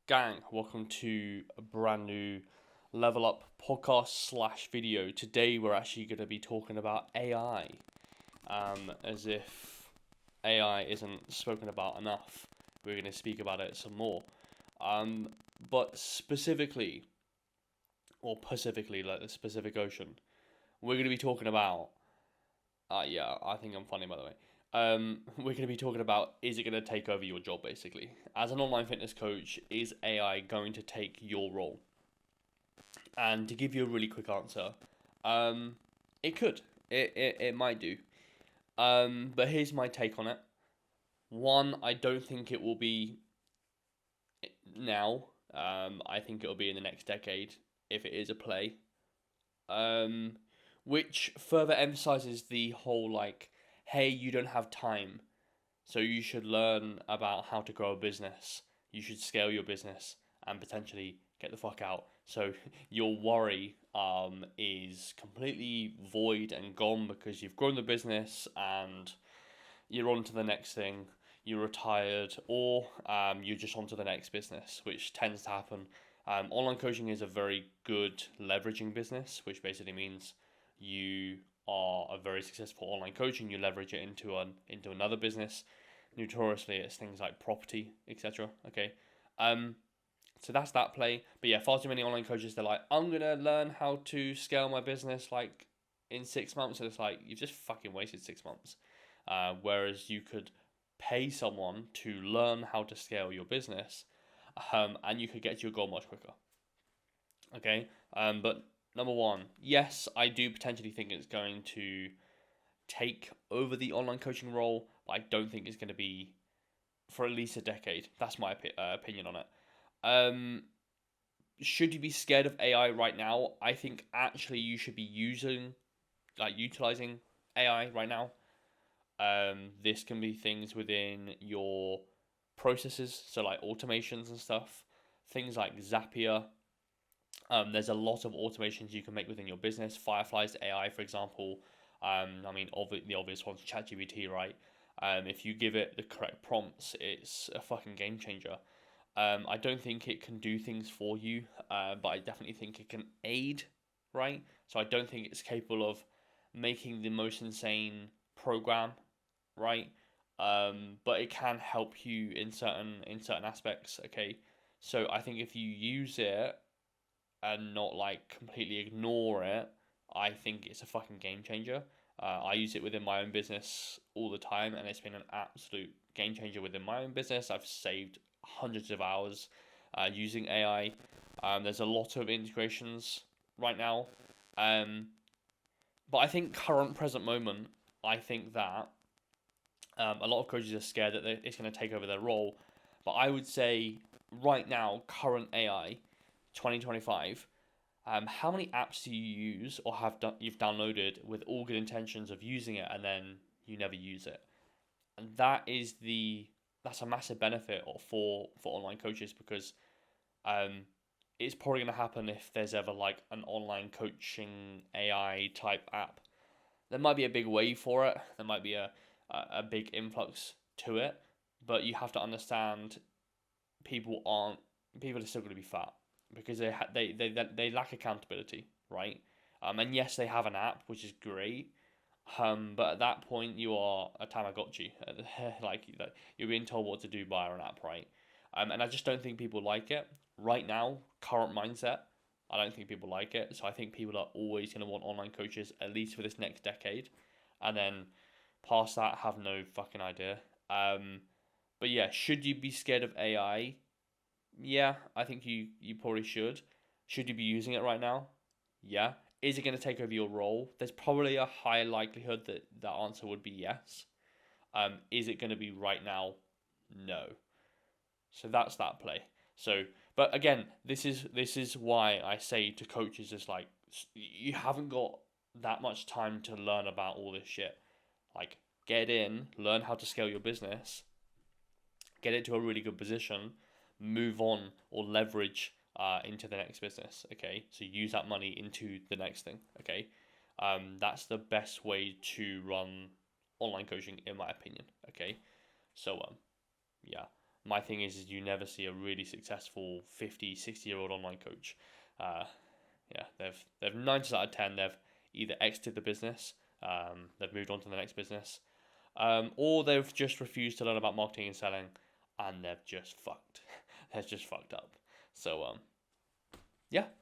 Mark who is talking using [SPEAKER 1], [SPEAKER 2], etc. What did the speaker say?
[SPEAKER 1] Gang, welcome to a brand new Level Up podcast slash video. Today we're actually going to be talking about AI, as if AI isn't spoken about enough. We're going to speak about it some more. But specifically, or Pacifically, like the Pacific Ocean, we're going to be talking about, yeah, I think I'm funny by the way. We're going to be talking about, is it going to take over your job basically? As an online fitness coach, is AI going to take your role? And to give you a really quick answer, it could. It might do. But here's my take on it. One, I don't think it will be now. I think it'll be in the next decade if it is a play. Um, which further emphasizes the whole like, hey, you don't have time, so you should learn about how to grow a business. You should scale your business and potentially get the fuck out. So your worry is completely void and gone because you've grown the business and you're on to the next thing. You're retired, or you're just on to the next business, which tends to happen. Online coaching is a very good leveraging business, which basically means you are a very successful online coach and you leverage it into another business. Notoriously, it's things like property, etc. Okay, um, so that's that play. But yeah, far too many online coaches. They're like, I'm gonna learn how to scale my business like in 6 months, and it's like you've just fucking wasted 6 months. Whereas you could pay someone to learn how to scale your business, and you could get to your goal much quicker. Okay, but number one, yes, I do potentially think it's going to take over the online coaching role, but I don't think it's going to be for at least a decade. That's my opinion on it. Um, should you be scared of AI right now? I think actually you should be utilizing AI right now. This can be things within your processes, so like automations and stuff. Things like Zapier. There's a lot of automations you can make within your business. Firefly's AI, for example. The obvious one's ChatGPT, right? If you give it the correct prompts, it's a fucking game changer. I don't think it can do things for you, but I definitely think it can aid, right? So I don't think it's capable of making the most insane program, right? But it can help you in certain aspects. Okay, so I think if you use it and not like completely ignore it, I think it's a fucking game changer. I use it within my own business all the time, and it's been an absolute game changer within my own business. I've saved hundreds of hours using AI. There's a lot of integrations right now, um, but I think current present moment, I think that a lot of coaches are scared that it's going to take over their role. But I would say right now, current AI, 2025, how many apps do you use or you've downloaded with all good intentions of using it and then you never use it? And that's a massive benefit for online coaches because um, it's probably going to happen if there's ever like an online coaching AI type app. There might be a big wave for it. There might be a big influx to it, but you have to understand people aren't people are still going to be fat because they lack accountability, right? And yes, they have an app which is great, but at that point you are a Tamagotchi, like you're being told what to do by an app, right? And I just don't think people like it right now. Current mindset, I don't think people like it. So I think people are always going to want online coaches at least for this next decade, and then past that, have no fucking idea. But yeah, should you be scared of AI? Yeah, I think you probably should. Should you be using it right now? Yeah. Is it going to take over your role? There's probably a high likelihood that that answer would be yes. Is it going to be right now? No. So that's that play. So, but again, this is why I say to coaches, it's like you haven't got that much time to learn about all this shit. Like, get in, learn how to scale your business, get it to a really good position, move on or leverage into the next business. Okay, so use that money into the next thing. Okay, that's the best way to run online coaching, in my opinion. Okay, so yeah. my thing is you never see a really successful 50, 60-year-old online coach. Yeah, they've 9 times out of 10 they've either exited the business, they've moved on to the next business, or they've just refused to learn about marketing and selling, and they've just fucked. They've just fucked up. So yeah,